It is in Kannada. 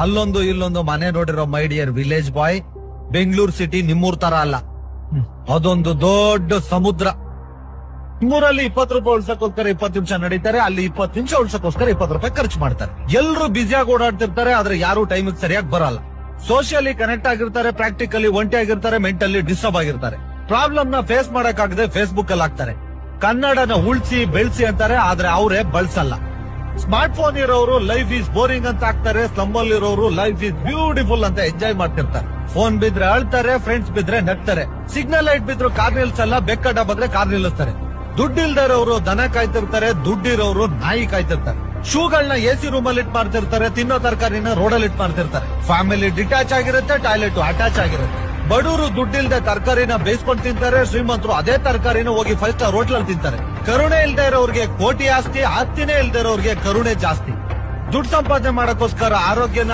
ಅಲ್ಲೊಂದು ಇಲ್ಲೊಂದು ಮನೆ ನೋಡಿರೋ my dear village boy, Bengaluru city ನಿಮ್ಮೂರ್ ತರ ಅಲ್ಲ. ಅದೊಂದು ದೊಡ್ಡ ಸಮುದ್ರ. ನಿಮ್ಮೂರಲ್ಲಿ 20 ರೂಪಾಯಿ ಉಳ್ಸಕ್ಕೋಸ್ಕರ 20 ನಿಮಿಷ ನಡೀತಾರೆ, ಅಲ್ಲಿ 20 ನಿಮಿಷ ಉಳ್ಸಕ್ಕೋಸ್ಕರ 20 ರೂಪಾಯಿ ಖರ್ಚು ಮಾಡ್ತಾರೆ. ಎಲ್ರು ಬ್ಯುಸಿಯಾಗಿ ಓಡಾಡ್ತಿರ್ತಾರೆ, ಆದ್ರೆ ಯಾರು ಟೈಮಿಗೆ ಸರಿಯಾಗಿ ಬರಲ್ಲ. ಸೋಷಿಯಲಿ ಕನೆಕ್ಟ್ ಆಗಿರ್ತಾರೆ, ಪ್ರಾಕ್ಟಿಕಲಿ ಒಂಟಿ ಆಗಿರ್ತಾರೆ, ಮೆಂಟಲಿ ಡಿಸ್ಟರ್ಬ್ ಆಗಿರ್ತಾರೆ. ಪ್ರಾಬ್ಲಮ್ ನ ಫೇಸ್ ಮಾಡಕ್ಕಾಗದೆ ಫೇಸ್ಬುಕ್ ಅಲ್ಲಿ ಹಾಕ್ತಾರೆ. ಕನ್ನಡನ ಉಳ್ಸಿ ಬೆಳ್ಸಿ ಅಂತಾರೆ, ಆದ್ರೆ ಅವರೇ ಬಳಸಲ್ಲ. ಸ್ಮಾರ್ಟ್ ಫೋನ್ ಇರೋರು ಲೈಫ್ ಈಸ್ ಬೋರಿಂಗ್ ಅಂತ ಹಾಕ್ತಾರೆ, ಸ್ಲಮ್ ಅಲ್ಲಿ ಇರೋರು ಲೈಫ್ ಈಸ್ ಬ್ಯೂಟಿಫುಲ್ ಅಂತ ಎಂಜಾಯ್ ಮಾಡ್ತಿರ್ತಾರೆ. ಫೋನ್ ಬಿದ್ರೆ ಅಳ್ತಾರೆ, ಫ್ರೆಂಡ್ಸ್ ಬಿದ್ರೆ ನಗ್ತಾರೆ. ಸಿಗ್ನಲ್ ಲೈಟ್ ಬಿದ್ರು ಕಾರ್ ನಿಲ್ಸಲ್ಲ, ಬೆಕ್ಕಡ್ಡ ಬಂದ್ರೆ ಕಾರ್ ನಿಲ್ಲಿಸ್ತಾರೆ. ದುಡ್ಡಿಲ್ದಿರೋರು ದನ ಕಾಯ್ತಿರ್ತಾರೆ, ದುಡ್ಡಿರೋರು ನಾಯಿ ಕಾಯ್ತಿರ್ತಾರೆ. ಶೂಗಳನ್ನ ಎಸಿ ರೂಮ್ ಅಲ್ಲಿ ಇಟ್ ಮಾಡ್ತಿರ್ತಾರೆ, ತಿನ್ನೋ ತರಕಾರಿನ ರೋಡಲ್ಲಿ ಇಟ್ ಮಾಡ್ತಿರ್ತಾರೆ. ಫ್ಯಾಮಿಲಿ ಡಿಟ್ಯಾಚ್ ಆಗಿರುತ್ತೆ, ಟಾಯ್ಲೆಟ್ ಅಟ್ಯಾಚ್ ಆಗಿರುತ್ತೆ. ಬಡವರು ದುಡ್ಡಿಲ್ದೆ ತರಕಾರಿನ ಬೇಯಿಸ್ಕೊಂಡು ತಿಂತಾರೆ, ಶ್ರೀಮಂತರು ಅದೇ ತರಕಾರಿನ ಹೋಗಿ 5 ಸ್ಟಾರ್ ಹೋಟ್ಲಲ್ಲಿ ತಿಂತಾರೆ. ಕರುಣೆ ಇಲ್ದೇ ಇರೋರಿಗೆ ಕೋಟಿ ಆಸ್ತಿ, ಆಸ್ತಿನೇ ಇಲ್ದೇ ಇರೋರಿಗೆ ಕರುಣೆ ಜಾಸ್ತಿ. ದುಡ್ಡು ಸಂಪಾದನೆ ಮಾಡಕ್ಕೋಸ್ಕರ ಆರೋಗ್ಯನ